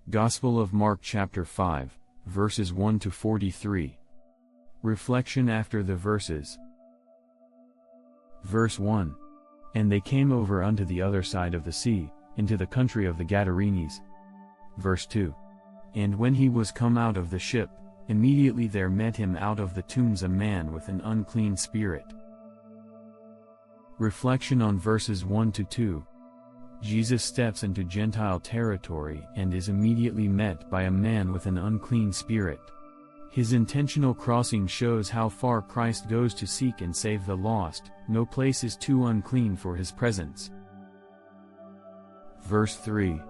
Gospel of Mark chapter 5, verses 1 to 43. Reflection after the verses. Verse 1. And they came over unto the other side of the sea, into the country of the Gadarenes. Verse 2. And when he was come out of the ship, immediately there met him out of the tombs a man with an unclean spirit. Reflection on verses 1 to 2. Jesus steps into Gentile territory and is immediately met by a man with an unclean spirit. His intentional crossing shows how far Christ goes to seek and save the lost. No place is too unclean for his presence. Verse 3.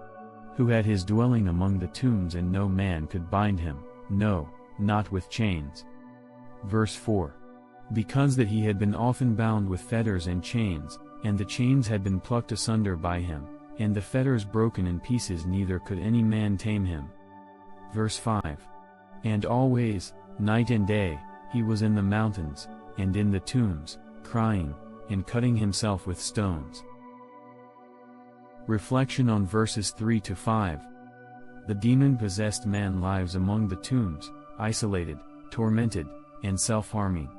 Who had his dwelling among the tombs, and no man could bind him, no, not with chains. Verse 4. Because that he had been often bound with fetters and chains, and the chains had been plucked asunder by him, and the fetters broken in pieces, neither could any man tame him. Verse 5. And always, night and day, he was in the mountains, and in the tombs, crying, and cutting himself with stones. Reflection on verses 3 to 5. The demon-possessed man lives among the tombs, isolated, tormented, and self-harming.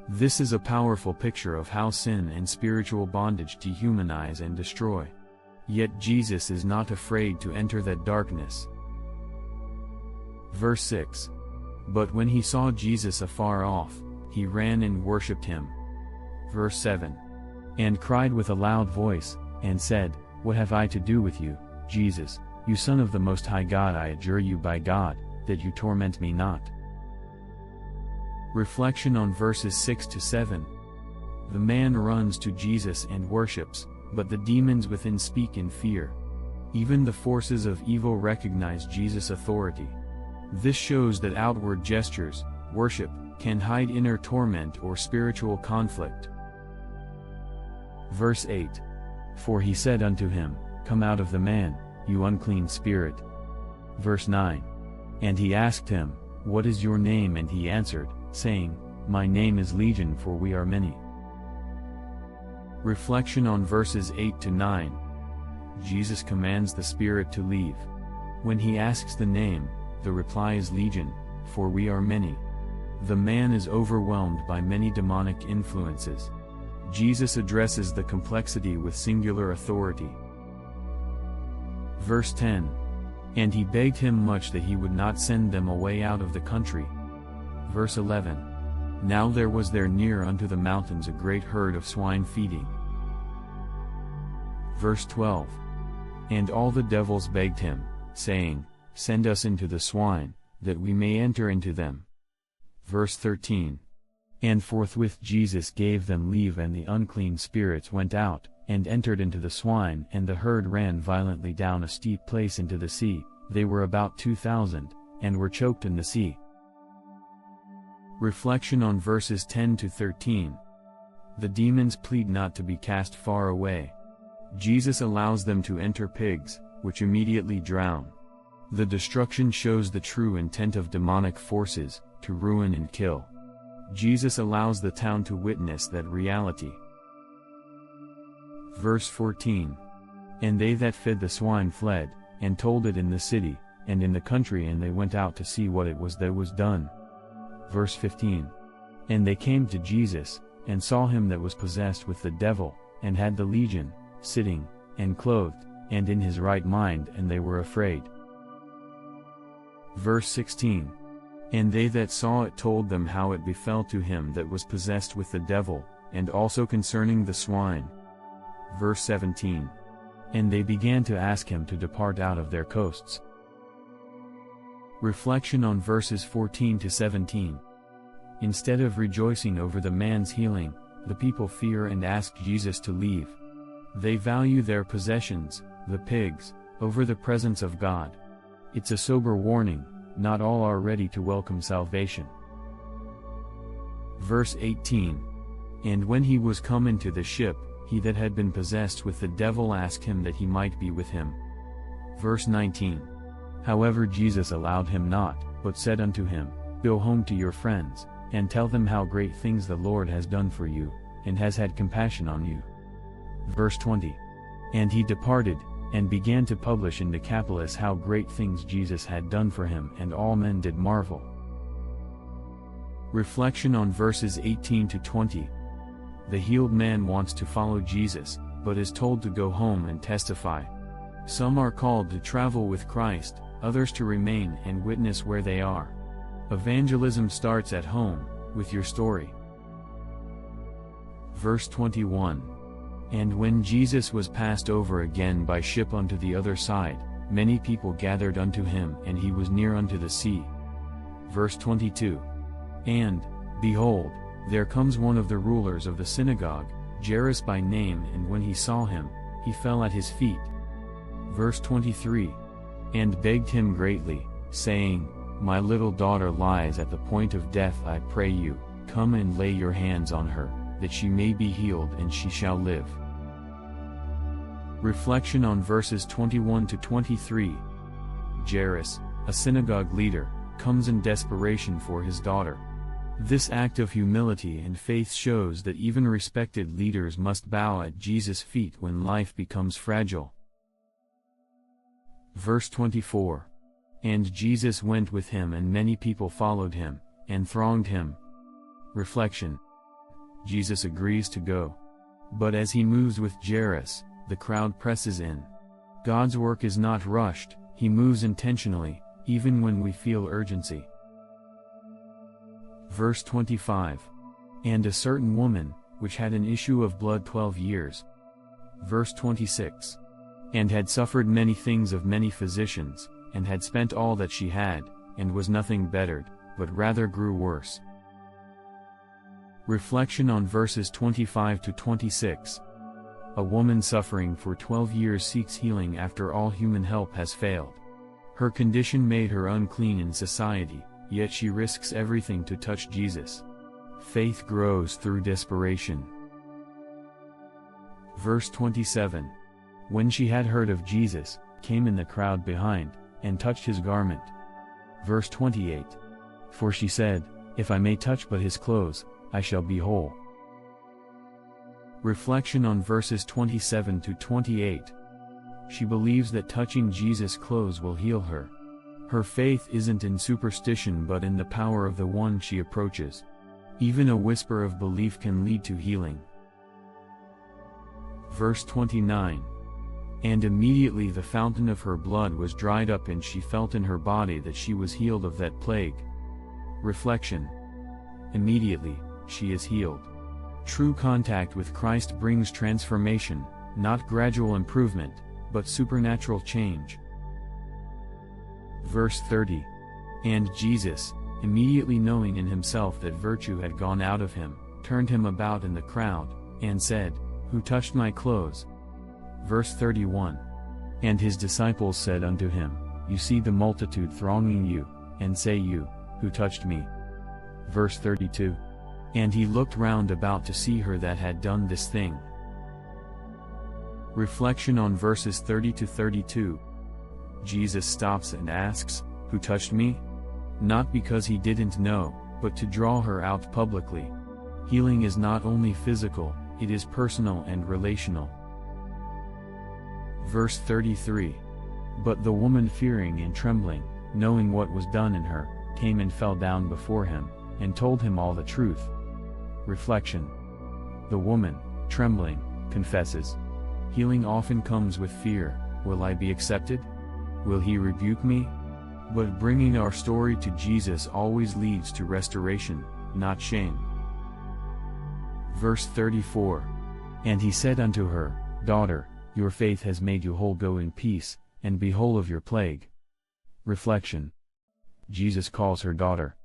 This is a powerful picture of how sin and spiritual bondage dehumanize and destroy. Yet Jesus is not afraid to enter that darkness. Verse 6. But when he saw Jesus afar off, he ran and worshipped him. Verse 7. And cried with a loud voice, and said, What have I to do with you, Jesus, you Son of the Most High God? I adjure you by God, that you torment me not. Reflection on verses 6 to 7. The man runs to Jesus and worships, but the demons within speak in fear. Even the forces of evil recognize Jesus' authority. This shows that outward gestures, worship, can hide inner torment or spiritual conflict. Verse 8. For he said unto him, Come out of the man, you unclean spirit. Verse 9. And he asked him, What is your name? And he answered, saying, My name is Legion, for we are many. Reflection on verses 8 to 9. Jesus commands the spirit to leave. When he asks the name, the reply is Legion, for we are many. The man is overwhelmed by many demonic influences. Jesus addresses the complexity with singular authority. Verse 10. And he begged him much that he would not send them away out of the country. Verse 11. Now there was there near unto the mountains a great herd of swine feeding. Verse 12. And all the devils begged him, saying, Send us into the swine, that we may enter into them. Verse 13. And forthwith Jesus gave them leave, and the unclean spirits went out, and entered into the swine, and the herd ran violently down a steep place into the sea. They were about 2,000, and were choked in the sea. Reflection on verses 10 to 13. The demons plead not to be cast far away. Jesus allows them to enter pigs, which immediately drown. The destruction shows the true intent of demonic forces, to ruin and kill. Jesus allows the town to witness that reality. Verse 14. And they that fed the swine fled, and told it in the city, and in the country, and they went out to see what it was that was done. Verse 15. And they came to Jesus, and saw him that was possessed with the devil, and had the legion, sitting, and clothed, and in his right mind, and they were afraid. Verse 16. And they that saw it told them how it befell to him that was possessed with the devil, and also concerning the swine. Verse 17. And they began to ask him to depart out of their coasts. Reflection on verses 14 to 17. Instead of rejoicing over the man's healing, the people fear and ask Jesus to leave. They value their possessions, the pigs, over the presence of God. It's a sober warning. Not all are ready to welcome salvation. Verse 18. And when he was come into the ship, he that had been possessed with the devil asked him that he might be with him. Verse 19. However Jesus allowed him not, but said unto him, Go home to your friends, and tell them how great things the Lord has done for you, and has had compassion on you. Verse 20. And he departed, and began to publish in Decapolis how great things Jesus had done for him, and all men did marvel. Reflection on verses 18 to 20. The healed man wants to follow Jesus, but is told to go home and testify. Some are called to travel with Christ, others to remain and witness where they are. Evangelism starts at home, with your story. Verse 21. And when Jesus was passed over again by ship unto the other side, many people gathered unto him, and he was near unto the sea. Verse 22. And, behold, there comes one of the rulers of the synagogue, Jairus by name, and when he saw him, he fell at his feet. Verse 23. And begged him greatly, saying, My little daughter lies at the point of death, I pray you, come and lay your hands on her, that she may be healed and she shall live. Reflection on verses 21 to 23. Jairus, a synagogue leader, comes in desperation for his daughter. This act of humility and faith shows that even respected leaders must bow at Jesus' feet when life becomes fragile. Verse 24. And Jesus went with him, and many people followed him, and thronged him. Reflection. Jesus agrees to go. But as he moves with Jairus, the crowd presses in. God's work is not rushed, he moves intentionally, even when we feel urgency. Verse 25. And a certain woman, which had an issue of blood 12 years. Verse 26. And had suffered many things of many physicians, and had spent all that she had, and was nothing bettered, but rather grew worse. Reflection on verses 25 to 26. A woman suffering for 12 years seeks healing after all human help has failed. Her condition made her unclean in society, yet she risks everything to touch Jesus. Faith grows through desperation. Verse 27. When she had heard of Jesus, came in the crowd behind, and touched his garment. Verse 28. For she said, If I may touch but his clothes, I shall be whole. Reflection on verses 27 to 28. She believes that touching Jesus' clothes will heal her. Her faith isn't in superstition but in the power of the one she approaches. Even a whisper of belief can lead to healing. Verse 29. And immediately the fountain of her blood was dried up, and she felt in her body that she was healed of that plague. Reflection. Immediately, she is healed. True contact with Christ brings transformation, not gradual improvement, but supernatural change. Verse 30. And Jesus, immediately knowing in himself that virtue had gone out of him, turned him about in the crowd, and said, Who touched my clothes? Verse 31. And his disciples said unto him, You see the multitude thronging you, and say you, Who touched me? Verse 32. And he looked round about to see her that had done this thing. Reflection on verses 30 to 32. Jesus stops and asks, Who touched me? Not because he didn't know, but to draw her out publicly. Healing is not only physical, it is personal and relational. Verse 33. But the woman, fearing and trembling, knowing what was done in her, came and fell down before him, and told him all the truth. Reflection. The woman, trembling, confesses. Healing often comes with fear. Will I be accepted? Will he rebuke me? But bringing our story to Jesus always leads to restoration, not shame. Verse 34. And he said unto her, Daughter, your faith has made you whole, go in peace, and be whole of your plague. Reflection. Jesus calls her daughter.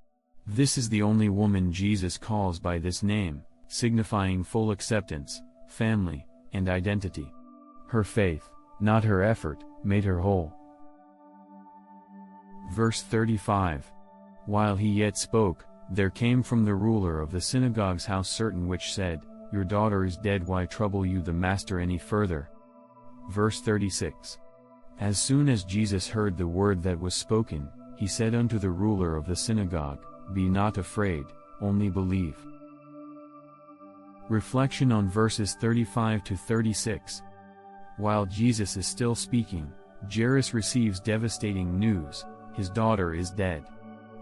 This is the only woman Jesus calls by this name, signifying full acceptance, family, and identity. Her faith, not her effort, made her whole. Verse 35. While he yet spoke, there came from the ruler of the synagogue's house certain which said, Your daughter is dead, why trouble you the master any further? Verse 36. As soon as Jesus heard the word that was spoken, he said unto the ruler of the synagogue, Be not afraid, only believe. Reflection on verses 35 to 36. While Jesus is still speaking, Jairus receives devastating news: his daughter is dead.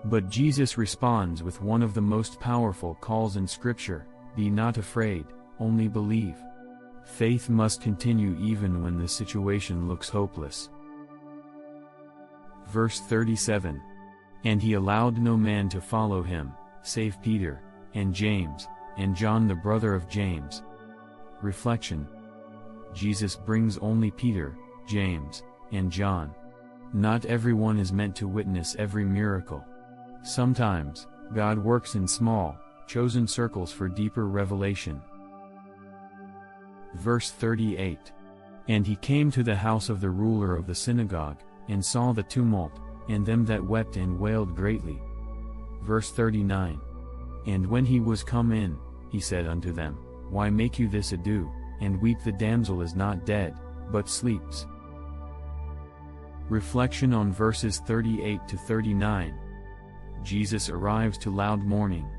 But Jesus responds with one of the most powerful calls in Scripture: be not afraid, only believe. Faith must continue even when the situation looks hopeless. Verse 37. And he allowed no man to follow him, save Peter, and James, and John the brother of James. Reflection. Jesus brings only Peter, James, and John. Not everyone is meant to witness every miracle. Sometimes, God works in small, chosen circles for deeper revelation. Verse 38. And he came to the house of the ruler of the synagogue, and saw the tumult, and them that wept and wailed greatly. Verse 39. And when he was come in, he said unto them, Why make you this ado, and weep? The damsel is not dead, but sleeps. Reflection on verses 38 to 39. Jesus arrives to loud mourning.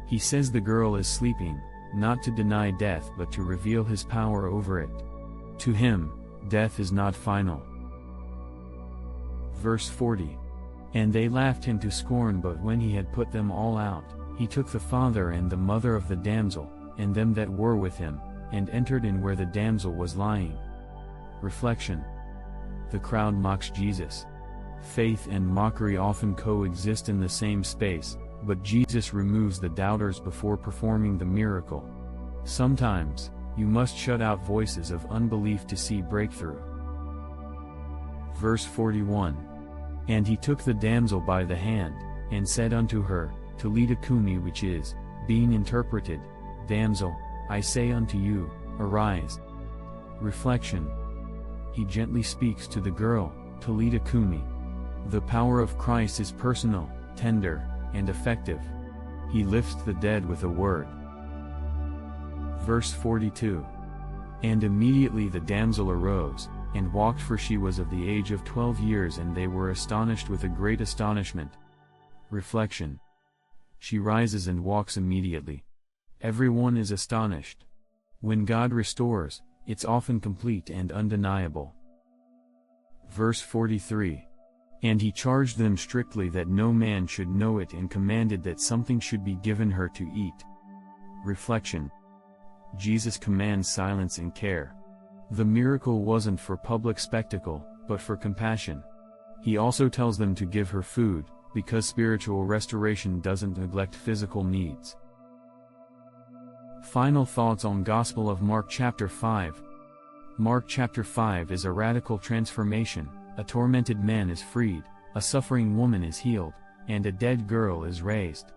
He says the girl is sleeping, not to deny death but to reveal his power over it. To him, death is not final. Verse 40. And they laughed him to scorn, but when he had put them all out, he took the father and the mother of the damsel, and them that were with him, and entered in where the damsel was lying. Reflection. The crowd mocks Jesus. Faith and mockery often coexist in the same space, but Jesus removes the doubters before performing the miracle. Sometimes, you must shut out voices of unbelief to see breakthrough. Verse 41. And he took the damsel by the hand, and said unto her, Talita cumi, which is, being interpreted, Damsel, I say unto you, arise. Reflection. He gently speaks to the girl, Talita cumi. The power of Christ is personal, tender, and effective. He lifts the dead with a word. Verse 42. And immediately the damsel arose, and walked, for she was of the age of 12 years, and they were astonished with a great astonishment. Reflection. She rises and walks immediately. Everyone is astonished. When God restores, it's often complete and undeniable. Verse 43. And he charged them strictly that no man should know it, and commanded that something should be given her to eat. Reflection. Jesus commands silence and care. The miracle wasn't for public spectacle, but for compassion. He also tells them to give her food, because spiritual restoration doesn't neglect physical needs. Final thoughts on Gospel of Mark chapter 5. Mark chapter 5 is a radical transformation. A tormented man is freed, a suffering woman is healed, and a dead girl is raised.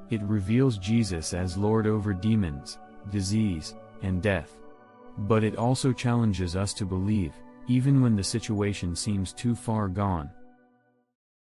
It reveals Jesus as Lord over demons, disease, and death. But it also challenges us to believe, even when the situation seems too far gone.